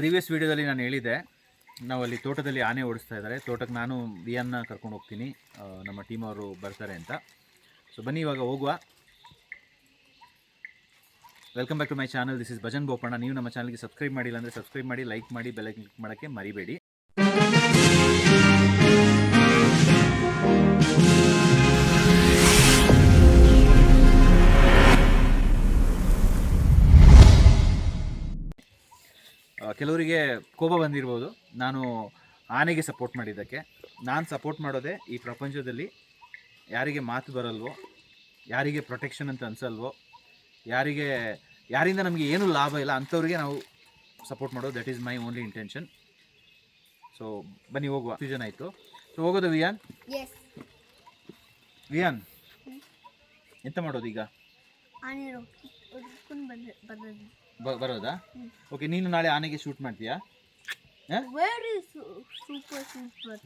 Previous ವೀಡಿಯೋದಲ್ಲಿ ನಾನು ಹೇಳಿದ್ದೆ, ನಾವು ಅಲ್ಲಿ ತೋಟದಲ್ಲಿ ಆನೆ ಓಡಿಸ್ತಾ ಇದ್ದಾರೆ. ತೋಟಕ್ಕೆ ನಾನು ವಿಯನ್ನ ಕರ್ಕೊಂಡು ಹೋಗ್ತೀನಿ, ನಮ್ಮ ಟೀಮ್ ಅವರು ಬರ್ತಾರೆ ಅಂತ. ಸೊ ಬನ್ನಿ ಇವಾಗ ಹೋಗುವ. Welcome back to my channel. This is Bhajan Bopanna. ನೀವು ನಮ್ಮ ಚಾನಲ್ಗೆ ಸಬ್ಸ್ಕ್ರೈಬ್ ಮಾಡಿಲ್ಲ ಅಂದರೆ ಸಬ್ಸ್ಕ್ರೈಬ್ ಮಾಡಿ, ಲೈಕ್ ಮಾಡಿ, ಬೆಲ್ ಕ್ಲಿಕ್ ಮಾಡೋಕ್ಕೆ ಮರಿಬೇಡಿ. ಕೆಲವರಿಗೆ ಕೋಪ ಬಂದಿರ್ಬೋದು ನಾನು ಆನೆಗೆ ಸಪೋರ್ಟ್ ಮಾಡಿದ್ದಕ್ಕೆ. ನಾನು ಸಪೋರ್ಟ್ ಮಾಡೋದೇ ಈ ಪ್ರಪಂಚದಲ್ಲಿ ಯಾರಿಗೆ ಮಾತು ಬರಲ್ವೋ, ಯಾರಿಗೆ ಪ್ರೊಟೆಕ್ಷನ್ ಅಂತ ಅನಿಸಲ್ವೋ, ಯಾರಿಂದ ನಮಗೆ ಏನೂ ಲಾಭ ಇಲ್ಲ ಅಂಥವ್ರಿಗೆ ನಾವು ಸಪೋರ್ಟ್ ಮಾಡೋದು. That is my only intention. So ಬನ್ನಿ ಹೋಗುವ. ಫ್ಯೂಷನ್ ಆಯಿತು. ಸೊ ಹೋಗೋದು ವಿಯಾನ್. ವಿಯಾನ್ ಎಂತ ಮಾಡೋದು ಈಗ? ಬರೋದಾ? ಓಕೆ, ನೀನು ನಾಳೆ ಆನೆಗೆ ಶೂಟ್ ಮಾಡ್ತೀಯಾ?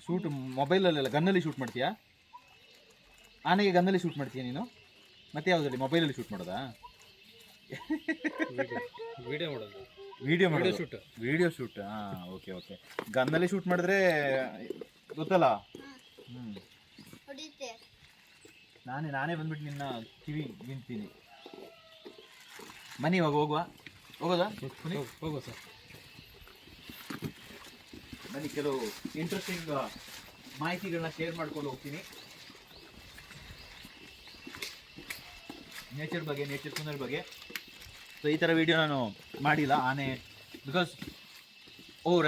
ಶೂಟ್ ಮೊಬೈಲಲ್ಲೆಲ್ಲ ಗನ್ನಲ್ಲಿ ಶೂಟ್ ಮಾಡ್ತೀಯಾ? ಆನೆಗೆ ಗನ್ನಲ್ಲಿ ಶೂಟ್ ಮಾಡ್ತೀಯಾ ನೀನು? ಮತ್ತೆ ಯಾವುದರಲ್ಲಿ? ಮೊಬೈಲಲ್ಲಿ ಶೂಟ್ ಮಾಡೋದಾ? Video shoot. ಹಾಂ, ಓಕೆ ಓಕೆ. ಗನ್ನಲ್ಲಿ ಶೂಟ್ ಮಾಡಿದ್ರೆ ಗೊತ್ತಲ್ಲ. ನಾನೇ ಬಂದ್ಬಿಟ್ಟು ನಿನ್ನ ಕಿವಿ ಗಿಂತೀನಿ. ಬನ್ನಿ ಇವಾಗ ಹೋಗೋದಾ? ಹೋಗುವ ಸರ್. ಬನ್ನಿ, ಕೆಲವು ಇಂಟ್ರೆಸ್ಟಿಂಗ್ ಮಾಹಿತಿಗಳನ್ನ ಶೇರ್ ಮಾಡ್ಕೊಂಡು ಹೋಗ್ತೀನಿ. ನೇಚರ್ ಸೀನರಿ ಬಗ್ಗೆ. ಸೊ ಈ ಥರ ವಿಡಿಯೋ ನಾನು ಮಾಡಿಲ್ಲ. ಆನೆ ಬಿಕಾಸ್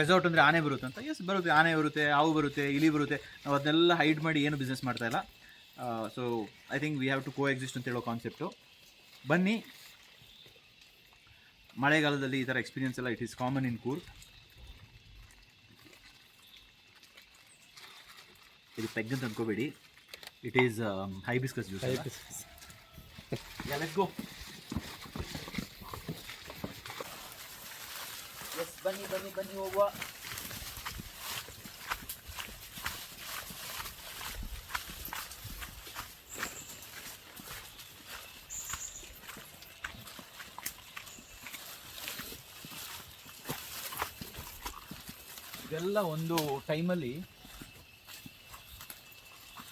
ರೆಸಾರ್ಟ್ ಅಂದರೆ ಆನೆ ಬರುತ್ತೆ ಅಂತ. ಎಸ್ ಬರುತ್ತೆ, ಆನೆ ಬರುತ್ತೆ, ಹಾವು ಬರುತ್ತೆ, ಇಲಿ ಬರುತ್ತೆ. ನಾವು ಅದನ್ನೆಲ್ಲ ಹೈಡ್ ಮಾಡಿ ಏನು ಬಿಸ್ನೆಸ್ ಮಾಡ್ತಾ ಇಲ್ಲ. So I think we have to coexist ಅಂತ ಹೇಳೋ ಕಾನ್ಸೆಪ್ಟು. ಬನ್ನಿ, ಮಳೆಗಾಲದಲ್ಲಿ ಈ ಥರ ಎಕ್ಸ್ಪೀರಿಯನ್ಸ್ ಎಲ್ಲ it is common in Coorg. ಇದು ಪೆಗ್ ಅಂತ ಅಂದ್ಕೋಬೇಡಿ, it is hibiscus juice. Let's go. Yes, ಬನ್ನಿ ಹೋಗುವ. ಇದೆಲ್ಲ ಒಂದು ಟೈಮಲ್ಲಿ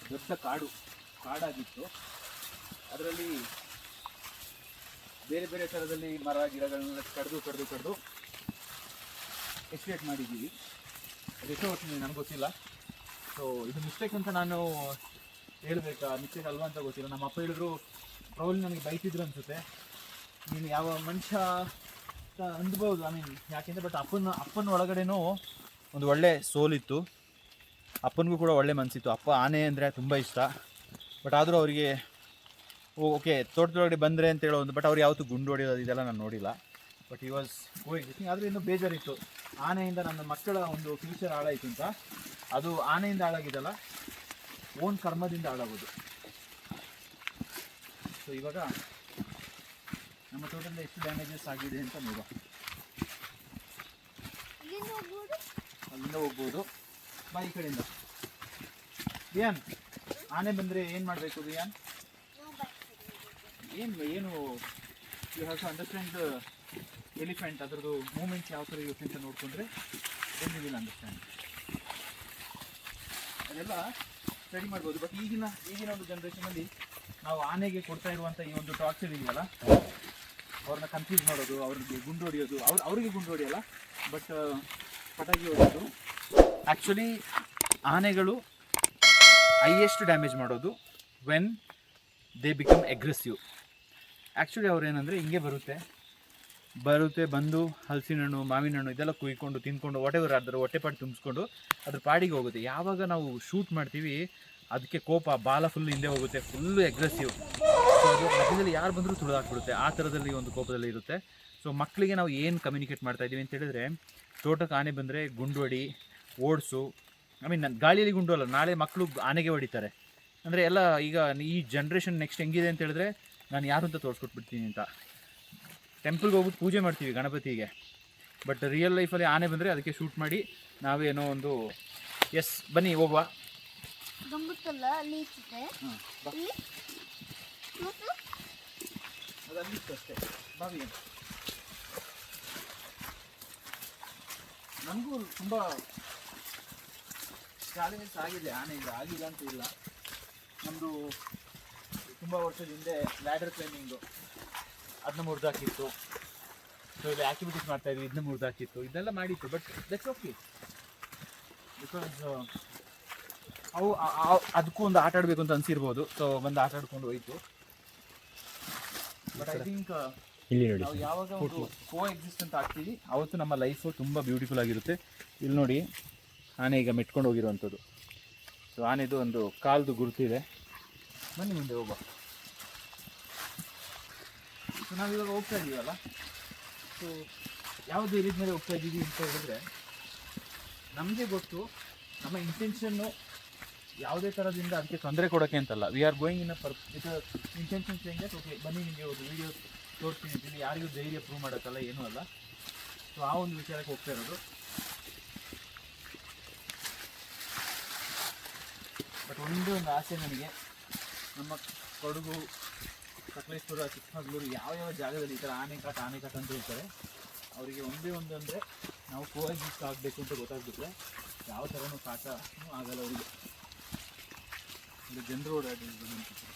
ದೊಡ್ಡ ಕಾಡಾಗಿತ್ತು. ಅದರಲ್ಲಿ ಬೇರೆ ಬೇರೆ ಥರದಲ್ಲಿ ಮರ ಗಿಡಗಳನ್ನೆಲ್ಲ ಕಡ್ದು ಎಕ್ಸ್ಪ್ಲೇಟ್ ಮಾಡಿದ್ದೀವಿ. ಅದೆಷ್ಟೋ ವರ್ಷ ನನಗೆ ಗೊತ್ತಿಲ್ಲ. ಸೊ ಇದು ಮಿಸ್ಟೇಕ್ ಅಂತ ನಾನು ಹೇಳಬೇಕಾ, ಮಿಸ್ಟೇಕ್ ಅಲ್ವಾ ಅಂತ ಗೊತ್ತಿಲ್ಲ. ನಮ್ಮ ಅಪ್ಪ ಹೇಳಿದ್ರು, ಪ್ರೌಲ್ ನನಗೆ ಬೈತಿದ್ರು ಅನಿಸುತ್ತೆ, ನೀನು ಯಾವ ಮನುಷ್ಯ ಅಂದ್ಬೋದು. ಐ ಮೀನ್ ಯಾಕೆಂದರೆ ಬಟ್ ಅಪ್ಪನ ಒಳಗಡೆನೂ ಒಂದು ಒಳ್ಳೆ ಸೋಲಿತ್ತು. ಅಪ್ಪನಿಗೂ ಕೂಡ ಒಳ್ಳೆ ಮನಸ್ಸಿತ್ತು. ಅಪ್ಪ ಆನೆ ಅಂದರೆ ತುಂಬ ಇಷ್ಟ. ಬಟ್ ಆದರೂ ಅವರಿಗೆ ಓಕೆ ತೋಟದೊಳಗಡೆ ಬಂದರೆ ಅಂತ ಹೇಳೋ ಒಂದು, ಬಟ್ ಅವ್ರು ಯಾವತ್ತೂ ಗುಂಡು ಹೊಡೆಯೋದು ಇದೆಲ್ಲ ನಾನು ನೋಡಿಲ್ಲ. ಬಟ್ ಈ ವಾಸ್ ಗೋಯಿಂಗ್. ಆದರೆ ಇನ್ನೂ ಬೇಜಾರಿತ್ತು, ಆನೆಯಿಂದ ನನ್ನ ಮಕ್ಕಳ ಒಂದು ಫ್ಯೂಚರ್ ಹಾಳಾಯಿತು ಅಂತ. ಅದು ಆನೆಯಿಂದ ಹಾಳಾಗಿದ್ದಲ್ಲ, ಓನ್ ಕರ್ಮದಿಂದ ಹಾಳಾಗೋದು. ಸೊ ಇವಾಗ ನಮ್ಮ ತೋಟದಿಂದ ಎಷ್ಟು ಡ್ಯಾಮೇಜಸ್ ಆಗಿದೆ ಅಂತ ನೋಡುವ. ಅಲ್ಲಿಂದ ಹೋಗ್ಬೋದು. ಬಾ ಈ ಕಡೆಯಿಂದ. ವಿಯಾನ್, ಆನೆ ಬಂದರೆ ಏನು ಮಾಡಬೇಕು ವಿಯಾನ್? ಏನು you have to understand the elephant. ಅದರದ್ದು ಮೂಮೆಂಟ್ಸ್ ಯಾವ ಥರ ಇರುತ್ತೆ ಅಂತ ನೋಡಿಕೊಂಡ್ರೆ ದೆನ್ ಯು ವಿಲ್ ಅಂಡರ್ಸ್ಟ್ಯಾಂಡ್. ಅದೆಲ್ಲ ಸ್ಟಡಿ ಮಾಡ್ಬೋದು. ಬಟ್ ಈಗಿನ ಒಂದು ಜನ್ರೇಷನಲ್ಲಿ ನಾವು ಆನೆಗೆ ಕೊಡ್ತಾ ಇರುವಂಥ ಈ ಒಂದು ಟಾರ್ಚರ್ ಇದೆಯಲ್ಲ, ಅವ್ರನ್ನ ಕನ್ಫ್ಯೂಸ್ ಮಾಡೋದು, ಅವ್ರಿಗೆ ಗುಂಡು ಹೊಡೆಯೋದು, ಅವ್ರಿಗೆ ಗುಂಡು ಹೊಡೆಯಲ್ಲ ಬಟ್ ಪಟಾಕಿ ಹೊಡೆಯೋದು. ಆ್ಯಕ್ಚುಲಿ ಆನೆಗಳು ಹೈಯೆಸ್ಟ್ ಡ್ಯಾಮೇಜ್ ಮಾಡೋದು when they become aggressive. Actually ಅವ್ರೇನೆಂದರೆ ಹಿಂಗೆ ಬರುತ್ತೆ ಬಂದು ಹಲಸಿನ ಹಣ್ಣು, ಮಾವಿನ ಹಣ್ಣು ಇದೆಲ್ಲ ಕುಯ್ಕೊಂಡು ತಿಂದ್ಕೊಂಡು ವಾಟೆವರ್ ಅದರ ಹೊಟ್ಟೆಪಾಡು ತುಂಬಿಸ್ಕೊಂಡು ಅದ್ರ ಪಾಡಿಗೆ ಹೋಗುತ್ತೆ. ಯಾವಾಗ ನಾವು ಶೂಟ್ ಮಾಡ್ತೀವಿ ಅದಕ್ಕೆ ಕೋಪ, ಬಾಲ ಫುಲ್ ಹಿಂದೆ ಹೋಗುತ್ತೆ, ಫುಲ್ಲು ಅಗ್ರೆಸಿವ್. ಸೊ ಅದು ಮಧ್ಯದಲ್ಲಿ ಯಾರು ಬಂದರೂ ತುಳಿದಾಕ್ಬಿಡುತ್ತೆ. ಆ ಥರದಲ್ಲಿ ಒಂದು ಕೋಪದಲ್ಲಿ ಇರುತ್ತೆ. ಸೊ ಮಕ್ಕಳಿಗೆ ನಾವು ಏನು ಕಮ್ಯುನಿಕೇಟ್ ಮಾಡ್ತಾಯಿದ್ದೀವಿ ಅಂತ ಹೇಳಿದ್ರೆ, ತೋಟಕ್ಕೆ ಆನೆ ಬಂದರೆ ಗುಂಡು ಹೊಡಿ, ಓಡಿಸು. ಐ ಮೀನ್ ಗಾಳಿಯಲ್ಲಿ ಗುಂಡು ಅಲ್ಲ, ನಾಳೆ ಮಕ್ಕಳು ಆನೆಗೆ ಹೊಡಿತಾರೆ ಅಂದರೆ ಎಲ್ಲ. ಈಗ ಈ ಜನ್ರೇಷನ್ ನೆಕ್ಸ್ಟ್ ಹೆಂಗಿದೆ ಅಂತ ಹೇಳಿದ್ರೆ, ನಾನು ಯಾರು ಅಂತ ತೋರಿಸ್ಕೊಟ್ಬಿಡ್ತೀನಿ ಅಂತ. ಟೆಂಪಲ್ಗೆ ಹೋಗ್ಬಿಟ್ಟು ಪೂಜೆ ಮಾಡ್ತೀವಿ ಗಣಪತಿಗೆ, ಬಟ್ ರಿಯಲ್ ಲೈಫಲ್ಲಿ ಆನೆ ಬಂದರೆ ಅದಕ್ಕೆ ಶೂಟ್ ಮಾಡಿ ನಾವೇನೋ ಒಂದು. ಎಸ್, ಬನ್ನಿ ಹೋಗುವ. ಅದಲ್ಲಿತ್ತು ಅಷ್ಟೇ. ಬಾವಿ ನನಗೂ ತುಂಬ ಚಾಲೆಂಜಸ್ ಆಗಿದೆ ಆನೆಯಿಂದ, ಆಗಿಲ್ಲ ಅಂತ ಇಲ್ಲ. ನಮ್ಮದು ತುಂಬ ವರ್ಷದ ಹಿಂದೆ ಲ್ಯಾಡರ್ ಕ್ಲೈಂಬಿಂಗು ಅದನ್ನ ಮುರಿದಾಕಿತ್ತು. ಸೊ ಇಲ್ಲಿ ಆ್ಯಕ್ಟಿವಿಟೀಸ್ ಮಾಡ್ತಾಯಿದ್ವಿ, ಇದನ್ನ ಮುರಿದಾಕಿತ್ತು, ಇದನ್ನೆಲ್ಲ ಮಾಡಿತ್ತು. ಬಟ್ ದಟ್ಸ್ ಓಕೆ, ಬಿಕಾಸ್ ಅವು ಅದಕ್ಕೂ ಒಂದು ಆಟ ಆಡಬೇಕು ಅಂತ ಅನಿಸಿರ್ಬೋದು. ಸೊ ಬಂದು ಆಟ ಆಡ್ಕೊಂಡು ಹೋಯ್ತು. ಬಟ್ ಐ ಥಿಂಕ್ ನಾವು ಯಾವಾಗ ಒಂದು ಕೋ ಎಕ್ಸಿಸ್ಟೆಂಟ್ ಆಗ್ತೀವಿ ಅವತ್ತು ನಮ್ಮ ಲೈಫು ತುಂಬ ಬ್ಯೂಟಿಫುಲ್ ಆಗಿರುತ್ತೆ. ಇಲ್ಲಿ ನೋಡಿ, ಆನೆ ಈಗ ಮೆಟ್ಕೊಂಡು ಹೋಗಿರುವಂಥದ್ದು. ಸೊ ಆನೆದು ಒಂದು ಕಾಲ್ದು ಗುರುತಿದೆ. ಬನ್ನಿ ಮುಂದೆ ಹೋಗುವ. ಸೊ ನಾವಿವಾಗ ಹೋಗ್ತಾ ಇದ್ದೀವಲ್ಲ, ಸೊ ಯಾವುದು ಏರಿದ ಮೇಲೆ ಹೋಗ್ತಾ ಇದ್ದೀವಿ ಅಂತ ಹೇಳಿದ್ರೆ ನಮಗೆ ಗೊತ್ತು ನಮ್ಮ ಇಂಟೆನ್ಷನ್ನು ಯಾವುದೇ ಥರದಿಂದ ಅದಕ್ಕೆ ತೊಂದರೆ ಕೊಡೋಕ್ಕೆ ಅಂತಲ್ಲ. We are going in intention ಸೇಂಗ್ that okay ಬನ್ನಿ ನಿಮಗೆ ಒಂದು ವೀಡಿಯೋ ತೋರಿಸ್ತೀನಿ ಅಂತೀನಿ, ಯಾರಿಗೂ ಧೈರ್ಯ ಪ್ರೂವ್ ಮಾಡೋಕ್ಕಲ್ಲ, ಏನೂ ಅಲ್ಲ. ಸೊ ಆ ಒಂದು ವಿಚಾರಕ್ಕೆ ಹೋಗ್ತಾ ಇರೋದು. ಬಟ್ ಒಂದು ಆಸೆ ನನಗೆ, ನಮ್ಮ ಕೊಡಗು, ಸಕಲೇಶ್ಪುರ, ಚಿಕ್ಕಮಗಳೂರು ಯಾವ ಜಾಗದಲ್ಲಿ ಈ ಥರ ಆನೆಕಾಟ ಅಂತ ಹೇಳ್ತಾರೆ, ಅವರಿಗೆ ಒಂದೇ ಒಂದು ಅಂದರೆ ನಾವು ಕೋಎಕ್ಸಿಸ್ಟ್ ಆಗಬೇಕು ಅಂತ ಗೊತ್ತಾಗ್ಬಿಟ್ರೆ ಯಾವ ಥರನೂ ಕಾಟನೂ ಆಗಲ್ಲ ಅವರಿಗೆ. ಇಲ್ಲಿ ಜನರು ಓಡಾಡಿರ್ಬೋದು ಅನ್ಸುತ್ತೆ.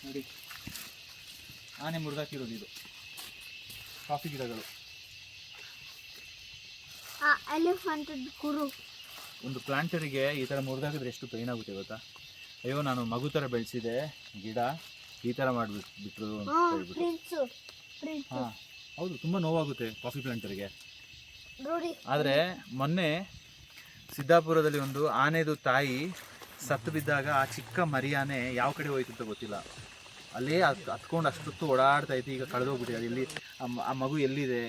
ನೋಡಿ, ಆನೆ ಮುರಿದಾಕಿರೋದು ಇದು ಕಾಫಿ ಗಿಡಗಳು. ಒಂದು ಪ್ಲಾಂಟರಿಗೆ ಈ ಥರ ಮುರಿದಾಕಿದ್ರೆ ಎಷ್ಟು ಪೈನ್ ಆಗುತ್ತೆ ಗೊತ್ತಾ? ಅಯ್ಯೋ ನಾನು ಮಗು ಥರ ಬೆಳೆಸಿದೆ ಗಿಡ, ಈ ಥರ ಮಾಡಿಬಿಟ್ರು ಅಂತ ಹೇಳ್ಬಿಟ್ಟು. ಹಾಂ ಹೌದು, ತುಂಬ ನೋವಾಗುತ್ತೆ ಕಾಫಿ ಪ್ಲಾಂಟರಿಗೆ. ಆದರೆ ಮೊನ್ನೆ ಸಿದ್ದಾಪುರದಲ್ಲಿ ಒಂದು ಆನೆದು ತಾಯಿ ಸತ್ತು ಬಿದ್ದಾಗ ಆ ಚಿಕ್ಕ ಮರಿ ಆನೆ ಯಾವ ಕಡೆ ಹೋಯ್ತು ಅಂತ ಗೊತ್ತಿಲ್ಲ. ಅಲ್ಲೇ ಹತ್ಕೊಂಡು ಅಷ್ಟೊತ್ತು ಓಡಾಡ್ತಾ ಇತ್ತು. ಈಗ ಕಳೆದೋಗ್ಬಿಟ್ಟಿದೆ. ಅದು ಎಲ್ಲಿ ಆ ಮಗು ಎಲ್ಲಿದೆ,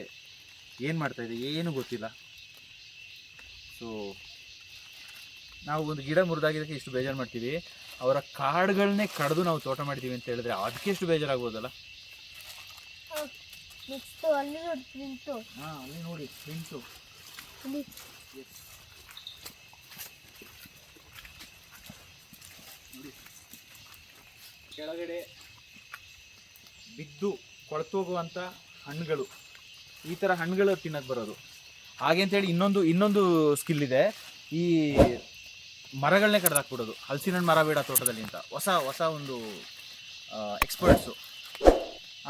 ಏನು ಮಾಡ್ತಾಯಿದೆ, ಏನು ಗೊತ್ತಿಲ್ಲ. ಸೊ ನಾವು ಒಂದು ಗಿಡ ಮುರಿದಾಗಿದ್ದಕ್ಕೆ ಇಷ್ಟು ಬೇಜಾರು ಮಾಡ್ತೀವಿ. ಅವರ ಕಾಡುಗಳನ್ನೇ ಕಡಿದು ನಾವು ತೋಟ ಮಾಡಿದ್ದೀವಿ ಅಂತ ಹೇಳಿದ್ರೆ ಅದಕ್ಕೆ ಎಷ್ಟು ಬೇಜಾರಾಗ್ಬೋದಲ್ಲ. ಹಾಂ ಅಲ್ಲಿ ನೋಡಿ ಪ್ರಿಂಟು. ನೋಡಿ ಕೆಳಗಡೆ ಬಿದ್ದು ಕೊಳ್ತೋಗುವಂಥ ಹಣ್ಣುಗಳು, ಈ ಥರ ಹಣ್ಣುಗಳು ತಿನ್ನಕ್ಕೆ ಬರೋದು. ಹಾಗೆ ಅಂತೇಳಿ ಇನ್ನೊಂದು ಸ್ಕಿಲ್ ಇದೆ, ಈ ಮರಗಳನ್ನೇ ಕಡ್ದಾಕ್ಬಿಡೋದು. ಹಲಸಿನ ಹಣ್ಣು ಮರ ಬೇಡ ತೋಟದಲ್ಲಿ ಅಂತ ಹೊಸ ಒಂದು ಎಕ್ಸ್ಪರ್ಟ್ಸು.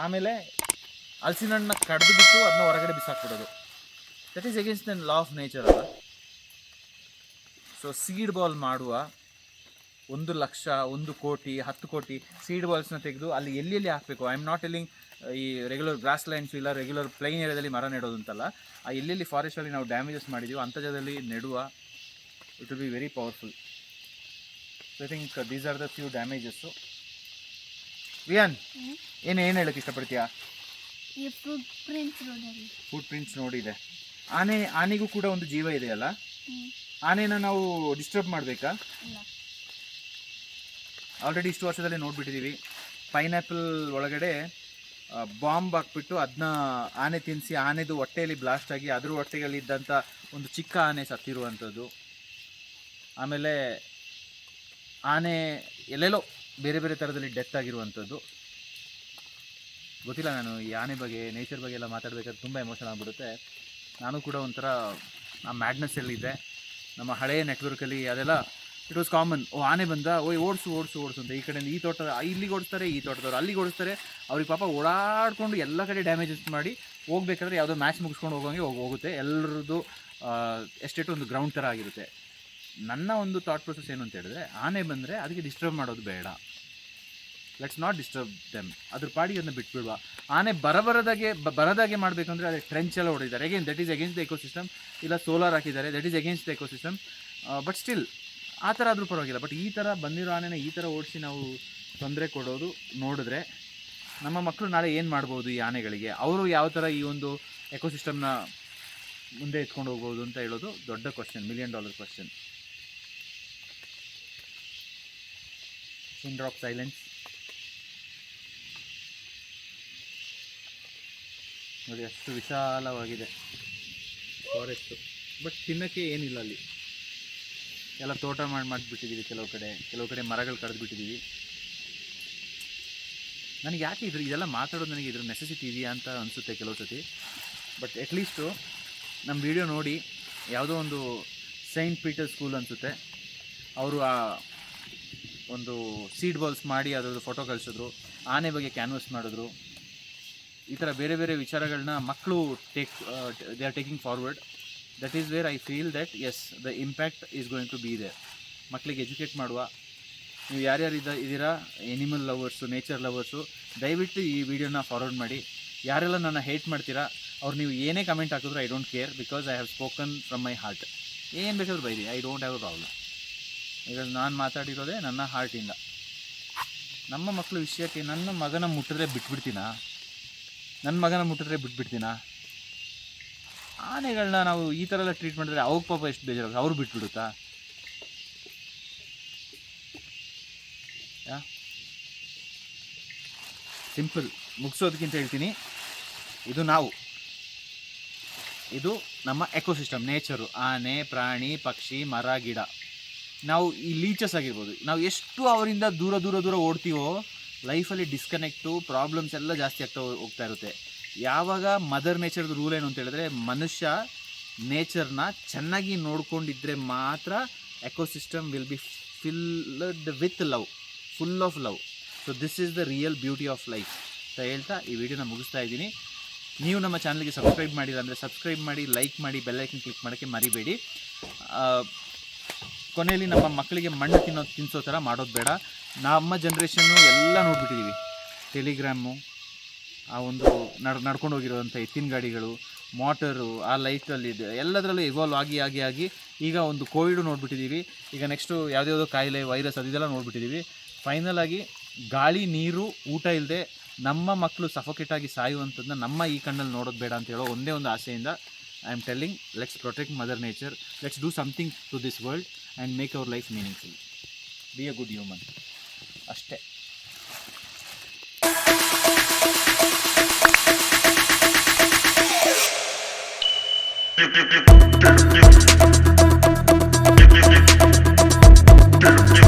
ಆಮೇಲೆ ಹಲಸಿನ ಹಣ್ಣನ್ನ ಕಡ್ದು ಬಿಟ್ಟು ಅದನ್ನ ಹೊರಗಡೆ ಬಿಸಾಕ್ಬಿಡೋದು. That is against the law of nature ಅಲ್ಲ. ಸೊ ಸೀಡ್ ಬಾಲ್ ಮಾಡುವ 1 ಲಕ್ಷ, 1 ಕೋಟಿ, 10 ಕೋಟಿ ಸೀಡ್ ಬಾಲ್ಸ್ನ ತೆಗೆದು ಅಲ್ಲಿ ಎಲ್ಲಿ ಹಾಕಬೇಕು. ಐ ಆಮ್ ನಾಟ್ ಟೆಲ್ಲಿಂಗ್ ಈ ರೆಗ್ಯುಲರ್ ಗ್ರಾಸ್ ಲೈನ್ಸು ಇಲ್ಲ ರೆಗ್ಯುಲರ್ ಪ್ಲೈನ್ ಏರಿಯಾದಲ್ಲಿ ಮರ ನೆಡೋದು ಅಂತಲ್ಲ. ಆ ಎಲ್ಲೆಲ್ಲಿ ಫಾರೆಸ್ಟಲ್ಲಿ ನಾವು ಡ್ಯಾಮೇಜಸ್ ಮಾಡಿದ್ದೀವೋ ಅಂಥ ಜಾಗದಲ್ಲಿ ನೆಡುವ. It will be very powerful. So I think these are the few damages. ವಿಯಾನ್ ಏನು ಹೇಳೋಕ್ಕೆ ಇಷ್ಟಪಡ್ತೀಯಾ? ಫುಟ್ ಪ್ರಿಂಟ್ಸ್ ನೋಡಿದೆ. ಆನೆಗೂ ಕೂಡ ಒಂದು ಜೀವ ಇದೆಯಲ್ಲ, ಆನೆನ ನಾವು ಡಿಸ್ಟರ್ಬ್ ಮಾಡಬೇಕಾ? ಆಲ್ರೆಡಿ ಇಷ್ಟು ವರ್ಷದಲ್ಲಿ ನೋಡಿಬಿಟ್ಟಿದ್ದೀವಿ. ಪೈನಾಪಲ್ ಒಳಗಡೆ ಬಾಂಬ್ ಹಾಕ್ಬಿಟ್ಟು ಅದನ್ನ ಆನೆ ತಿನ್ನಿಸಿ ಆನೆದು ಹೊಟ್ಟೆಯಲ್ಲಿ ಬ್ಲಾಸ್ಟ್ ಆಗಿ ಅದ್ರ ಹೊಟ್ಟೆಗಳಿದ್ದಂಥ ಒಂದು ಚಿಕ್ಕ ಆನೆ ಸತ್ತಿರುವಂಥದ್ದು. ಆಮೇಲೆ ಆನೆ ಎಲ್ಲೆಲ್ಲೋ ಬೇರೆ ಬೇರೆ ಥರದಲ್ಲಿ ಡೆತ್ ಆಗಿರುವಂಥದ್ದು. ಗೊತ್ತಿಲ್ಲ, ನಾನು ಈ ಆನೆ ಬಗ್ಗೆ, ನೇಚರ್ ಬಗ್ಗೆ ಎಲ್ಲ ಮಾತಾಡಬೇಕಾದ್ರೆ ತುಂಬ ಎಮೋಷನ್ ಆಗಿಬಿಡುತ್ತೆ. ನಾನು ಕೂಡ ಒಂಥರ ಆ ಮ್ಯಾಡ್ನೆಸ್ಸಲ್ಲಿದ್ದೆ. ನಮ್ಮ ಹಳೆಯ ನೆಟ್ವರ್ಕಲ್ಲಿ ಅದೆಲ್ಲ ಇಟ್ ವಾಸ್ ಕಾಮನ್. ಆನೆ ಬಂದ, ಓಡಿಸು ಅಂತ. ಈ ಕಡೆಯಿಂದ ಈ ತೋಟ ಇಲ್ಲಿಗೆ ಓಡಿಸ್ತಾರೆ, ಈ ತೋಟದವ್ರು ಅಲ್ಲಿಗೆ ಓಡಿಸ್ತಾರೆ. ಅವ್ರಿಗೆ ಪಾಪ ಓಡಾಡಿಕೊಂಡು ಎಲ್ಲ ಕಡೆ ಡ್ಯಾಮೇಜಸ್ ಮಾಡಿ ಹೋಗ್ಬೇಕಾದ್ರೆ ಯಾವುದೋ ಮ್ಯಾಚ್ ಮುಗಿಸ್ಕೊಂಡು ಹೋಗೋಂಗೆ ಹೋಗುತ್ತೆ. ಎಲ್ಲರದ್ದು ಎಸ್ಟೇಟ್ ಒಂದು ಗ್ರೌಂಡ್ ಥರ ಆಗಿರುತ್ತೆ. ನನ್ನ ಒಂದು ಥಾಟ್ ಪ್ರೊಸೆಸ್ ಏನು ಅಂತ ಹೇಳಿದ್ರೆ, ಆನೆ ಬಂದರೆ ಅದಕ್ಕೆ ಡಿಸ್ಟರ್ಬ್ ಮಾಡೋದು ಬೇಡ. Let's not disturb them. ಅದ್ರ ಪಾಡಿಗೆ ಅದನ್ನ ಬಿಟ್ಬಿಡುವ. ಆನೆ ಬರದಾಗೆ ಮಾಡಬೇಕಂದ್ರೆ ಅದಕ್ಕೆ ಟ್ರೆಂಚ್ ಎಲ್ಲ ಹೊಡಿದ್ದಾರೆ. Again that is against the ecosystem. ಇಲ್ಲ ಸೋಲಾರ್ ಹಾಕಿದ್ದಾರೆ, that is against the ecosystem. But still ಆ ಥರ ಆದರೂ ಪರವಾಗಿಲ್ಲ. ಬಟ್ ಈ ಥರ ಬಂದಿರೋ ಆನೆನ ಈ ಥರ ಓಡಿಸಿ ನಾವು ತೊಂದರೆ ಕೊಡೋದು ನೋಡಿದ್ರೆ ನಮ್ಮ ಮಕ್ಕಳು ನಾಳೆ ಏನು ಮಾಡ್ಬೋದು ಈ ಆನೆಗಳಿಗೆ? ಅವರು ಯಾವ ಥರ ಈ ಒಂದು ಎಕೋಸಿಸ್ಟಮ್ನ ಮುಂದೆ ಎತ್ಕೊಂಡು ಹೋಗ್ಬೋದು ಅಂತ ಹೇಳೋದು ದೊಡ್ಡ question, $1 million question. Pin drop silence. ನೋಡಿ ಅಷ್ಟು ವಿಶಾಲವಾಗಿದೆ ಫಾರೆಸ್ಟು. ಬಟ್ ತಿನ್ನೋಕ್ಕೆ ಏನಿಲ್ಲ ಅಲ್ಲಿ. ಎಲ್ಲ ತೋಟ ಮಾಡಿಬಿಟ್ಟಿದ್ದೀವಿ. ಕೆಲವು ಕಡೆ ಮರಗಳು ಕಡಿದ್ಬಿಟ್ಟಿದ್ದೀವಿ. ನನಗೆ ಯಾಕೆ ಇದೆಲ್ಲ ಮಾತಾಡೋದು ನನಗೆ ಇದ್ರ ನೆಸೆಸಿಟಿ ಇದೆಯಾ ಅಂತ ಅನಿಸುತ್ತೆ ಕೆಲವು ಸತಿ. ಬಟ್ ಅಟ್ಲೀಸ್ಟು ನಮ್ಮ ವಿಡಿಯೋ ನೋಡಿ ಯಾವುದೋ ಒಂದು ಸೈಂಟ್ ಪೀಟರ್ ಸ್ಕೂಲ್ ಅನಿಸುತ್ತೆ, ಅವರು ಆ ಒಂದು ಸೀಡ್ ಬಾಲ್ಸ್ ಮಾಡಿ ಅದರದ್ದು ಫೋಟೋ ಕಳಿಸಿದ್ರು, ಆನೆ ಬಗ್ಗೆ ಕ್ಯಾನ್ವಸ್ ಮಾಡಿದ್ರು. ಈ ಥರ ಬೇರೆ ಬೇರೆ ವಿಚಾರಗಳನ್ನ ಮಕ್ಕಳು they are taking forward. That is where I feel that as the impact is going to be there. ಮಕ್ಕಳಿಗೆ ಎಜುಕೇಟ್ ಮಾಡುವ. ನೀವು ಯಾರ್ಯಾರು ಇದ್ದೀರಾ ಎನಿಮಲ್ ಲವರ್ಸು, ನೇಚರ್ ಲವರ್ಸು, ದಯವಿಟ್ಟು ಈ ವಿಡಿಯೋನ ಫಾರ್ವರ್ಡ್ ಮಾಡಿ. ಯಾರೆಲ್ಲ ನನ್ನ ಹೇಟ್ ಮಾಡ್ತೀರಾ ಅವ್ರು ನೀವು ಏನೇ ಕಮೆಂಟ್ ಹಾಕಿದ್ರು I don't care, because I have spoken from my heart. ಏನು ಬೇಕಾದ್ರೂ ಬೈರಿ, I don't have a problem. Because ನಾನು ಮಾತಾಡಿರೋದೇ ನನ್ನ ಹಾರ್ಟಿಂದ. ನಮ್ಮ ಮಕ್ಕಳ ವಿಷಯಕ್ಕೆ ನನ್ನ ಮಗನ ಮುಟ್ಟಿದ್ರೆ ಬಿಟ್ಬಿಡ್ತೀನಾ? ಆನೆಗಳನ್ನ ನಾವು ಈ ಥರ ಎಲ್ಲ ಟ್ರೀಟ್ ಮಾಡಿದ್ರೆ ಅವ್ರ ಪಾಪ ಎಷ್ಟು ಬೇಜಾರಾಗುತ್ತೆ, ಅವ್ರು ಬಿಟ್ಬಿಡುತ್ತಾ? ಸಿಂಪಲ್ ಮುಗಿಸೋದಕ್ಕಿಂತ ಹೇಳ್ತೀನಿ, ಇದು ನಮ್ಮ ಎಕೋಸಿಸ್ಟಮ್, ನೇಚರು, ಆನೆ, ಪ್ರಾಣಿ, ಪಕ್ಷಿ, ಮರ, ಗಿಡ. ನಾವು ಈ ಲೀಚಸ್ ಆಗಿರ್ಬೋದು, ನಾವು ಎಷ್ಟು ಅವರಿಂದ ದೂರ ಓಡ್ತೀವೋ ಲೈಫಲ್ಲಿ ಡಿಸ್ಕನೆಕ್ಟು, ಪ್ರಾಬ್ಲಮ್ಸ್ ಎಲ್ಲ ಜಾಸ್ತಿ ಆಗ್ತಾ ಹೋಗ್ತಾ ಇರುತ್ತೆ. ಯಾವಾಗ ಮದರ್ ನೇಚರ್ದು ರೂಲ್ ಏನು ಅಂತ ಹೇಳಿದ್ರೆ, ಮನುಷ್ಯ ನೇಚರ್ನ ಚೆನ್ನಾಗಿ ನೋಡ್ಕೊಂಡಿದ್ರೆ ಮಾತ್ರ ecosystem will be filled with love, full of love. So this is the real beauty of life ಅಂತ ಹೇಳ್ತಾ ಈ ವಿಡಿಯೋನ ಮುಗಿಸ್ತಾ ಇದ್ದೀನಿ. ನೀವು ನಮ್ಮ ಚಾನಲ್ಗೆ ಸಬ್ಸ್ಕ್ರೈಬ್ ಮಾಡಿಲ್ಲ ಅಂದರೆ ಸಬ್ಸ್ಕ್ರೈಬ್ ಮಾಡಿ, ಲೈಕ್ ಮಾಡಿ, ಬೆಲ್ಲೈಕನ್ ಕ್ಲಿಕ್ ಮಾಡೋಕ್ಕೆ ಮರಿಬೇಡಿ. ಕೊನೆಯಲ್ಲಿ ನಮ್ಮ ಮಕ್ಕಳಿಗೆ ಮಣ್ಣು ತಿನ್ನಿಸೋ ಥರ ಮಾಡೋದು ಬೇಡ. ನಮ್ಮ ಜನ್ರೇಷನ್ನು ಎಲ್ಲ ನೋಡ್ಬಿಟ್ಟಿದ್ದೀವಿ. ಟೆಲಿಗ್ರಾಮು, ಆ ಒಂದು ನಡ್ಕೊಂಡು ಹೋಗಿರೋವಂಥ ಎತ್ತಿನ ಗಾಡಿಗಳು, ಮೋಟರು, ಆ ಲೈಟಲ್ಲಿದೆ ಎಲ್ಲದರಲ್ಲೂ ಇವಾಲ್ವ್ ಆಗಿ ಈಗ ಒಂದು ಕೋವಿಡು ನೋಡ್ಬಿಟ್ಟಿದ್ದೀವಿ. ಈಗ ನೆಕ್ಸ್ಟು ಯಾವುದ್ಯಾವುದೋ ಕಾಯಿಲೆ, ವೈರಸ್ ಅದೆಲ್ಲ ನೋಡ್ಬಿಟ್ಟಿದ್ದೀವಿ. ಫೈನಲ್ ಆಗಿ ಗಾಳಿ, ನೀರು, ಊಟ ಇಲ್ಲದೆ ನಮ್ಮ ಮಕ್ಕಳು ಸಫೋಕೇಟಾಗಿ ಸಾಯುವಂಥದ್ದನ್ನ ನಮ್ಮ ಈ ಕಣ್ಣಲ್ಲಿ ನೋಡೋದು ಬೇಡ ಅಂತ ಹೇಳೋ ಒಂದೇ ಒಂದು ಆಸೆಯಿಂದ I am telling, let's protect mother nature, let's do something to this world and make our life meaningful. Be a good human ಅಷ್ಟೇ. Dip, dip, dip, dip, dip. Dip, dip, dip. Dip, dip.